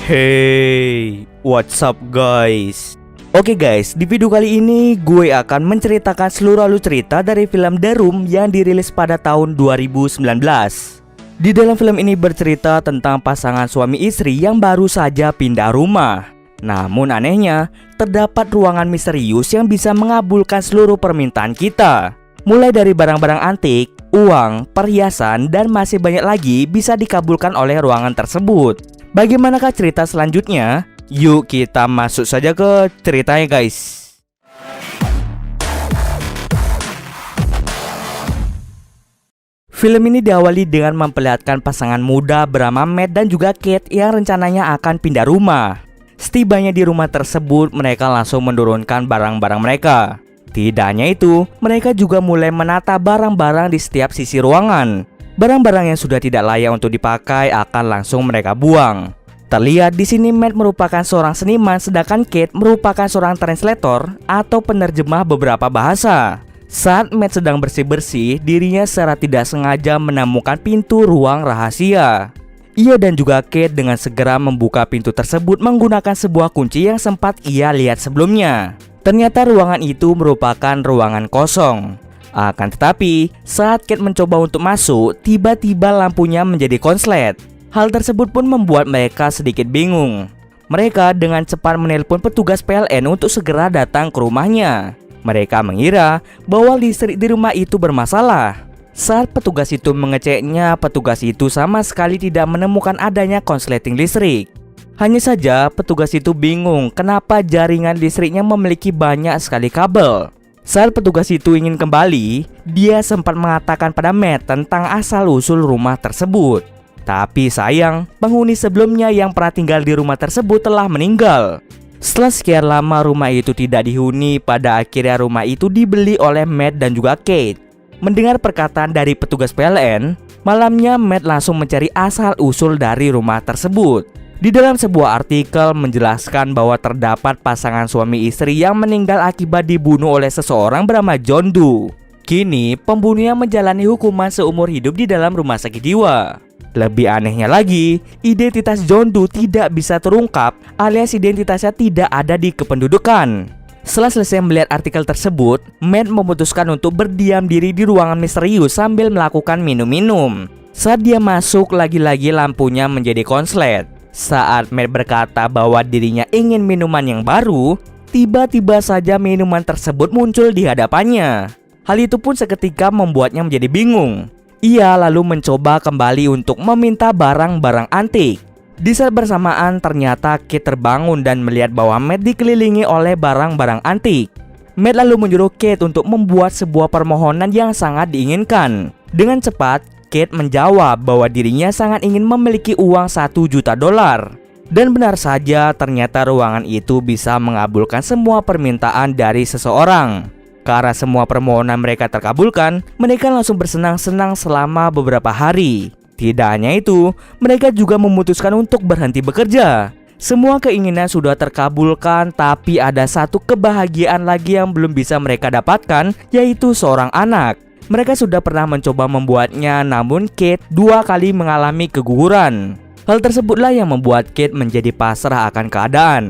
Hey, what's up guys? Oke guys, di video kali ini gue akan menceritakan seluruh alur cerita dari film The Room yang dirilis pada tahun 2019. Di dalam film ini bercerita tentang pasangan suami istri yang baru saja pindah rumah. Namun anehnya, terdapat ruangan misterius yang bisa mengabulkan seluruh permintaan kita. Mulai dari barang-barang antik, uang, perhiasan, dan masih banyak lagi bisa dikabulkan oleh ruangan tersebut. Bagaimanakah cerita selanjutnya? Yuk kita masuk saja ke ceritanya guys. Film ini diawali dengan memperlihatkan pasangan muda bernama Matt dan juga Kate yang rencananya akan pindah rumah. Setibanya di rumah tersebut, mereka langsung menurunkan barang-barang mereka. Tidak hanya itu, mereka juga mulai menata barang-barang di setiap sisi ruangan. Barang-barang yang sudah tidak layak untuk dipakai akan langsung mereka buang. Terlihat di sini Matt merupakan seorang seniman, sedangkan Kate merupakan seorang translator atau penerjemah beberapa bahasa. Saat Matt sedang bersih-bersih, dirinya secara tidak sengaja menemukan pintu ruang rahasia. Ia dan juga Kate dengan segera membuka pintu tersebut menggunakan sebuah kunci yang sempat ia lihat sebelumnya. Ternyata ruangan itu merupakan ruangan kosong. Akan tetapi, saat Kate mencoba untuk masuk, tiba-tiba lampunya menjadi konslet. Hal tersebut pun membuat mereka sedikit bingung. Mereka dengan cepat menelpon petugas PLN untuk segera datang ke rumahnya. Mereka mengira bahwa listrik di rumah itu bermasalah. Saat petugas itu mengeceknya, petugas itu sama sekali tidak menemukan adanya konsleting listrik. Hanya saja, petugas itu bingung kenapa jaringan listriknya memiliki banyak sekali kabel. Saat petugas itu ingin kembali, dia sempat mengatakan pada Matt tentang asal-usul rumah tersebut. Tapi sayang, penghuni sebelumnya yang pernah tinggal di rumah tersebut telah meninggal. Setelah sekian lama rumah itu tidak dihuni, pada akhirnya rumah itu dibeli oleh Matt dan juga Kate. Mendengar perkataan dari petugas PLN, malamnya Matt langsung mencari asal-usul dari rumah tersebut. Di dalam sebuah artikel menjelaskan bahwa terdapat pasangan suami istri yang meninggal akibat dibunuh oleh seseorang bernama John Doe. Kini pembunuhnya menjalani hukuman seumur hidup di dalam rumah sakit jiwa. Lebih anehnya lagi, identitas John Doe tidak bisa terungkap alias identitasnya tidak ada di kependudukan. Setelah selesai melihat artikel tersebut, Matt memutuskan untuk berdiam diri di ruangan misterius sambil melakukan minum-minum. Saat dia masuk, lagi-lagi lampunya menjadi konslet. Saat Matt berkata bahwa dirinya ingin minuman yang baru, tiba-tiba saja minuman tersebut muncul di hadapannya. Hal itu pun seketika membuatnya menjadi bingung. Ia lalu mencoba kembali untuk meminta barang-barang antik. Di saat bersamaan ternyata Kate terbangun dan melihat bahwa Matt dikelilingi oleh barang-barang antik. Matt lalu menyuruh Kate untuk membuat sebuah permohonan yang sangat diinginkan. Dengan cepat, Kate menjawab bahwa dirinya sangat ingin memiliki uang $1 juta. Dan benar saja, ternyata ruangan itu bisa mengabulkan semua permintaan dari seseorang. Karena semua permohonan mereka terkabulkan, mereka langsung bersenang-senang selama beberapa hari. Tidak hanya itu, mereka juga memutuskan untuk berhenti bekerja. Semua keinginan sudah terkabulkan, tapi ada satu kebahagiaan lagi yang belum bisa mereka dapatkan, yaitu seorang anak. Mereka sudah pernah mencoba membuatnya, namun Kate 2 kali mengalami keguguran. Hal tersebutlah yang membuat Kate menjadi pasrah akan keadaan.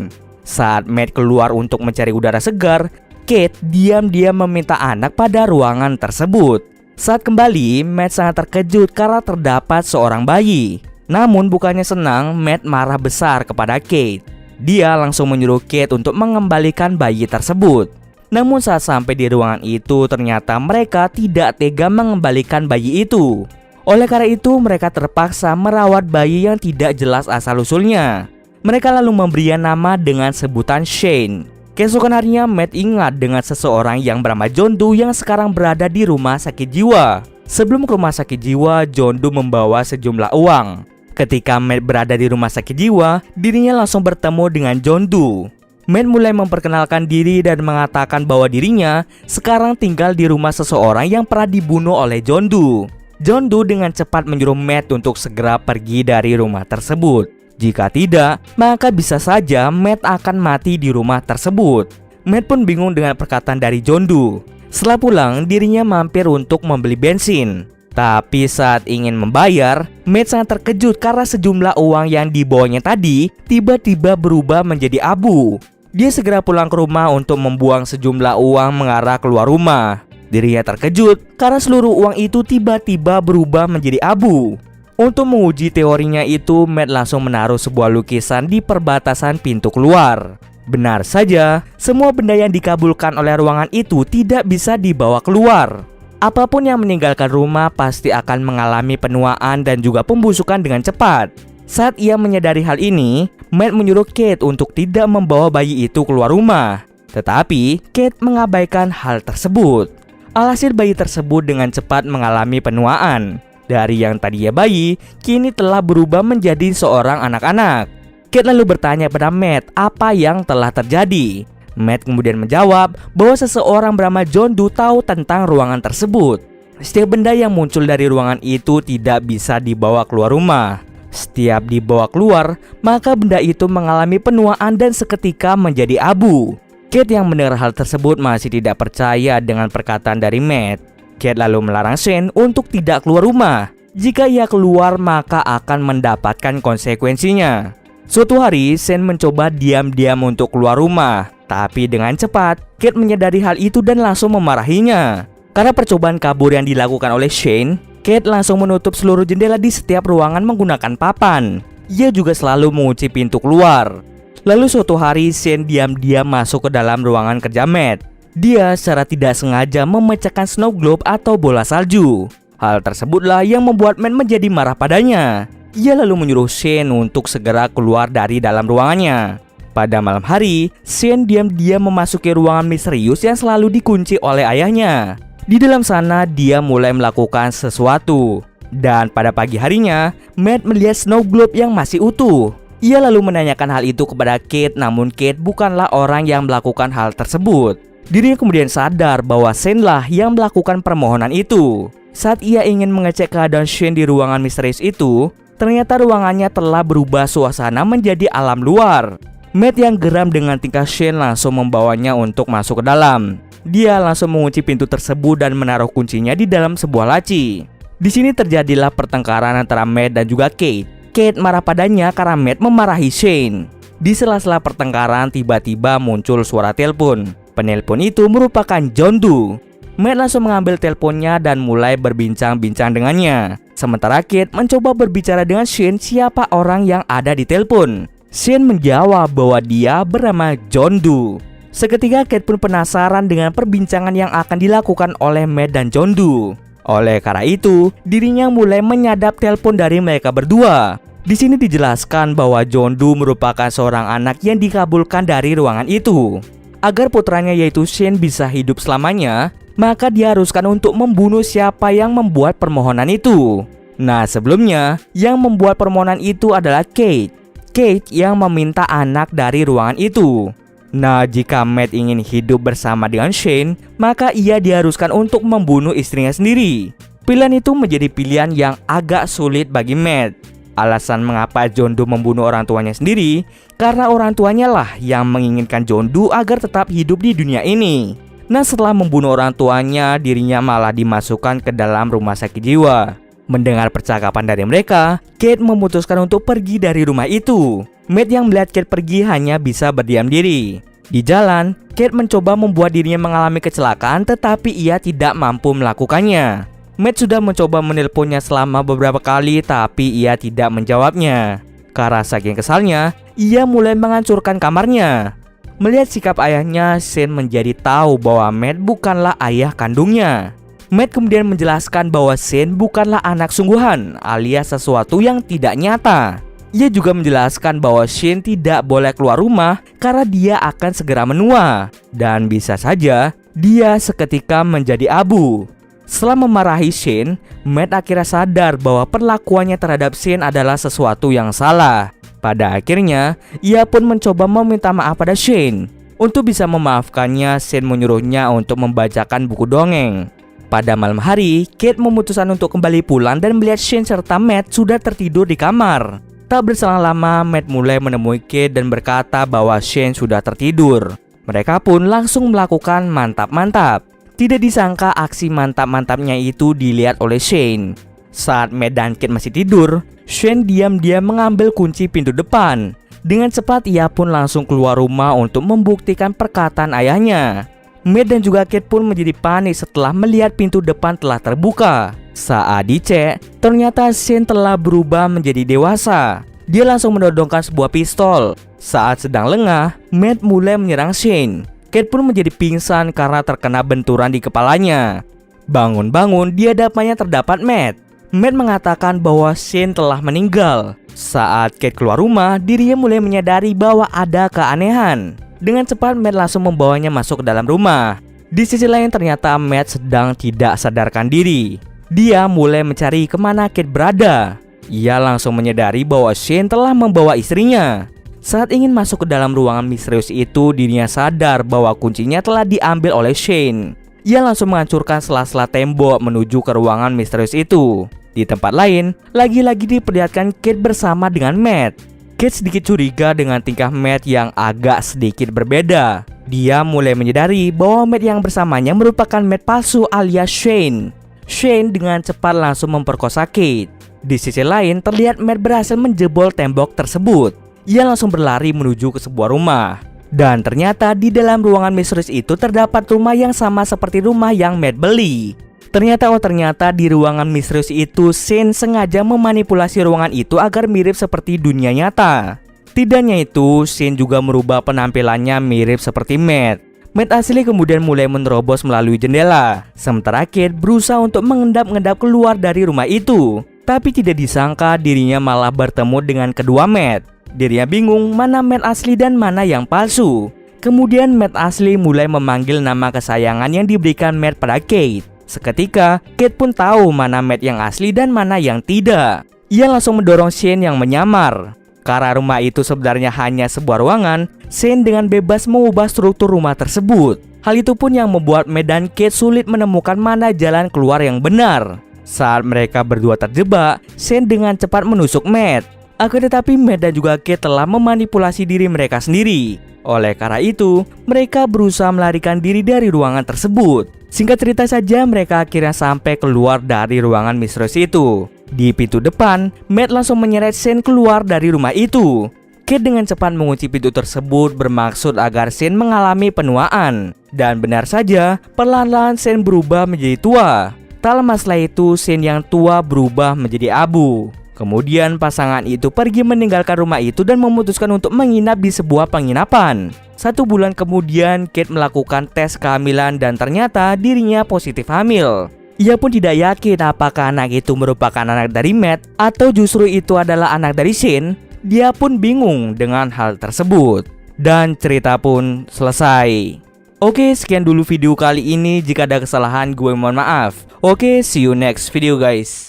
Saat Matt keluar untuk mencari udara segar, Kate diam-diam meminta anak pada ruangan tersebut. Saat kembali, Matt sangat terkejut karena terdapat seorang bayi. Namun bukannya senang, Matt marah besar kepada Kate. Dia langsung menyuruh Kate untuk mengembalikan bayi tersebut. Namun saat sampai di ruangan itu, ternyata mereka tidak tega mengembalikan bayi itu. Oleh karena itu, mereka terpaksa merawat bayi yang tidak jelas asal-usulnya. Mereka lalu memberinya nama dengan sebutan Shane. Keesokan harinya, Matt ingat dengan seseorang yang bernama John Doe yang sekarang berada di rumah sakit jiwa. Sebelum ke rumah sakit jiwa, John Doe membawa sejumlah uang. Ketika Matt berada di rumah sakit jiwa, dirinya langsung bertemu dengan John Doe. Matt mulai memperkenalkan diri dan mengatakan bahwa dirinya sekarang tinggal di rumah seseorang yang pernah dibunuh oleh John Doe. John Doe dengan cepat menyuruh Matt untuk segera pergi dari rumah tersebut. Jika tidak, maka bisa saja Matt akan mati di rumah tersebut. Matt pun bingung dengan perkataan dari John Doe. Setelah pulang, dirinya mampir untuk membeli bensin. Tapi saat ingin membayar, Matt sangat terkejut karena sejumlah uang yang dibawanya tadi tiba-tiba berubah menjadi abu. Dia segera pulang ke rumah untuk membuang sejumlah uang mengarah keluar rumah. Dirinya terkejut karena seluruh uang itu tiba-tiba berubah menjadi abu. Untuk menguji teorinya itu, Matt langsung menaruh sebuah lukisan di perbatasan pintu keluar. Benar saja, semua benda yang dikabulkan oleh ruangan itu tidak bisa dibawa keluar. Apapun yang meninggalkan rumah pasti akan mengalami penuaan dan juga pembusukan dengan cepat. Saat ia menyadari hal ini, Matt menyuruh Kate untuk tidak membawa bayi itu keluar rumah. Tetapi Kate mengabaikan hal tersebut. Alhasil bayi tersebut dengan cepat mengalami penuaan. Dari yang tadinya bayi, kini telah berubah menjadi seorang anak-anak. Kate lalu bertanya pada Matt apa yang telah terjadi. Matt kemudian menjawab bahwa seseorang bernama John Doe tahu tentang ruangan tersebut. Setiap benda yang muncul dari ruangan itu tidak bisa dibawa keluar rumah. Setiap dibawa keluar, maka benda itu mengalami penuaan dan seketika menjadi abu. Kate yang mendengar hal tersebut masih tidak percaya dengan perkataan dari Matt. Kate lalu melarang Shane untuk tidak keluar rumah. Jika ia keluar, maka akan mendapatkan konsekuensinya. Suatu hari, Shane mencoba diam-diam untuk keluar rumah. Tapi dengan cepat, Kate menyadari hal itu dan langsung memarahinya. Karena percobaan kabur yang dilakukan oleh Shane, Kate langsung menutup seluruh jendela di setiap ruangan menggunakan papan. Ia juga selalu mengunci pintu keluar. Lalu suatu hari, Shane diam-diam masuk ke dalam ruangan kerja Matt. Dia secara tidak sengaja memecahkan snow globe atau bola salju. Hal tersebutlah yang membuat Matt menjadi marah padanya. Ia lalu menyuruh Shane untuk segera keluar dari dalam ruangannya. Pada malam hari, Shane diam-diam memasuki ruangan misterius yang selalu dikunci oleh ayahnya. Di dalam sana, dia mulai melakukan sesuatu. Dan pada pagi harinya, Matt melihat snow globe yang masih utuh. Ia lalu menanyakan hal itu kepada Kate, namun Kate bukanlah orang yang melakukan hal tersebut. Dirinya kemudian sadar bahwa Shane lah yang melakukan permohonan itu. Saat ia ingin mengecek keadaan Shane di ruangan misterius itu, ternyata ruangannya telah berubah suasana menjadi alam luar. Matt yang geram dengan tingkah Shane langsung membawanya untuk masuk ke dalam. Dia langsung mengunci pintu tersebut dan menaruh kuncinya di dalam sebuah laci. Di sini terjadilah pertengkaran antara Matt dan juga Kate. Kate marah padanya karena Matt memarahi Shane. Di sela-sela pertengkaran tiba-tiba muncul suara telepon. Penelpon itu merupakan John Doe. Matt langsung mengambil teleponnya dan mulai berbincang-bincang dengannya. Sementara Kate mencoba berbicara dengan Shane siapa orang yang ada di telepon. Shane menjawab bahwa dia bernama John Doe. Seketika Kate pun penasaran dengan perbincangan yang akan dilakukan oleh Matt dan John Doe. Oleh karena itu, dirinya mulai menyadap telepon dari mereka berdua. Di sini dijelaskan bahwa John Doe merupakan seorang anak yang dikabulkan dari ruangan itu. Agar putranya yaitu Shane bisa hidup selamanya, maka diharuskan untuk membunuh siapa yang membuat permohonan itu. Nah, sebelumnya yang membuat permohonan itu adalah Kate. Kate yang meminta anak dari ruangan itu. Nah, jika Matt ingin hidup bersama dengan Shane, maka ia diharuskan untuk membunuh istrinya sendiri. Pilihan itu menjadi pilihan yang agak sulit bagi Matt. Alasan mengapa John Doe membunuh orang tuanya sendiri, karena orang tuanya lah yang menginginkan John Doe agar tetap hidup di dunia ini. Nah, setelah membunuh orang tuanya, dirinya malah dimasukkan ke dalam rumah sakit jiwa. Mendengar percakapan dari mereka, Kate memutuskan untuk pergi dari rumah itu. Matt yang melihat Kate pergi hanya bisa berdiam diri. Di jalan, Kate mencoba membuat dirinya mengalami kecelakaan, tetapi ia tidak mampu melakukannya. Matt sudah mencoba menelponnya selama beberapa kali, tapi ia tidak menjawabnya. Karena saking kesalnya, ia mulai menghancurkan kamarnya. Melihat sikap ayahnya, Shane menjadi tahu bahwa Matt bukanlah ayah kandungnya. Matt kemudian menjelaskan bahwa Shane bukanlah anak sungguhan, alias sesuatu yang tidak nyata. Ia juga menjelaskan bahwa Shane tidak boleh keluar rumah karena dia akan segera menua. Dan bisa saja dia seketika menjadi abu. Setelah memarahi Shane, Matt akhirnya sadar bahwa perlakuannya terhadap Shane adalah sesuatu yang salah. Pada akhirnya, ia pun mencoba meminta maaf pada Shane. Untuk bisa memaafkannya, Shane menyuruhnya untuk membacakan buku dongeng. Pada malam hari, Kate memutuskan untuk kembali pulang dan melihat Shane serta Matt sudah tertidur di kamar. Tak berselang lama, Matt mulai menemui Kate dan berkata bahwa Shane sudah tertidur. Mereka pun langsung melakukan mantap-mantap. Tidak disangka aksi mantap-mantapnya itu dilihat oleh Shane. Saat Matt dan Kate masih tidur, Shane diam-diam mengambil kunci pintu depan. Dengan cepat ia pun langsung keluar rumah untuk membuktikan perkataan ayahnya. Matt dan juga Kate pun menjadi panik setelah melihat pintu depan telah terbuka. Saat dicek, ternyata Shane telah berubah menjadi dewasa. Dia langsung menodongkan sebuah pistol. Saat sedang lengah, Matt mulai menyerang Shane. Kate pun menjadi pingsan karena terkena benturan di kepalanya. Bangun-bangun, di hadapannya terdapat Matt. Matt mengatakan bahwa Shane telah meninggal. Saat Kate keluar rumah, dirinya mulai menyadari bahwa ada keanehan. Dengan cepat, Matt langsung membawanya masuk ke dalam rumah. Di sisi lain, ternyata Matt sedang tidak sadarkan diri. Dia mulai mencari kemana Kate berada. Ia langsung menyadari bahwa Shane telah membawa istrinya. Saat ingin masuk ke dalam ruangan misterius itu, dirinya sadar bahwa kuncinya telah diambil oleh Shane. Ia langsung menghancurkan sela-sela tembok menuju ke ruangan misterius itu. Di tempat lain, lagi-lagi diperlihatkan Kate bersama dengan Matt. Kate sedikit curiga dengan tingkah Matt yang agak sedikit berbeda. Dia mulai menyadari bahwa Matt yang bersamanya merupakan Matt palsu alias Shane. Shane dengan cepat langsung memperkosa Kate. Di sisi lain, terlihat Matt berhasil menjebol tembok tersebut. Ia langsung berlari menuju ke sebuah rumah. Dan ternyata di dalam ruangan misterius itu terdapat rumah yang sama seperti rumah yang Matt beli. Ternyata di ruangan misterius itu Shane sengaja memanipulasi ruangan itu agar mirip seperti dunia nyata. Tidak hanya itu, Shane juga merubah penampilannya mirip seperti Matt. Matt asli kemudian mulai menerobos melalui jendela, sementara Kate berusaha untuk mengendap-endap keluar dari rumah itu. Tapi tidak disangka dirinya malah bertemu dengan kedua Matt. Dirinya bingung mana Matt asli dan mana yang palsu. Kemudian Matt asli mulai memanggil nama kesayangan yang diberikan Matt pada Kate. Seketika, Kate pun tahu mana Matt yang asli dan mana yang tidak. Ia langsung mendorong Shane yang menyamar. Karena rumah itu sebenarnya hanya sebuah ruangan, Shane dengan bebas mengubah struktur rumah tersebut. Hal itu pun yang membuat Matt dan Kate sulit menemukan mana jalan keluar yang benar. Saat mereka berdua terjebak, Shane dengan cepat menusuk Matt. Akan tetapi Matt dan juga Kate telah memanipulasi diri mereka sendiri. Oleh karena itu, mereka berusaha melarikan diri dari ruangan tersebut. Singkat cerita saja, mereka akhirnya sampai keluar dari ruangan misterius itu. Di pintu depan, Matt langsung menyeret Shane keluar dari rumah itu. Kate dengan cepat mengunci pintu tersebut bermaksud agar Shane mengalami penuaan. Dan benar saja, perlahan-lahan Shane berubah menjadi tua. Tak lama setelah itu, Shane yang tua berubah menjadi abu. Kemudian pasangan itu pergi meninggalkan rumah itu dan memutuskan untuk menginap di sebuah penginapan. 1 bulan kemudian, Kate melakukan tes kehamilan dan ternyata dirinya positif hamil. Ia pun tidak yakin apakah anak itu merupakan anak dari Matt atau justru itu adalah anak dari Shane. Dia pun bingung dengan hal tersebut. Dan cerita pun selesai. Oke, sekian dulu video kali ini. Jika ada kesalahan, gue mohon maaf. Oke, see you next video guys.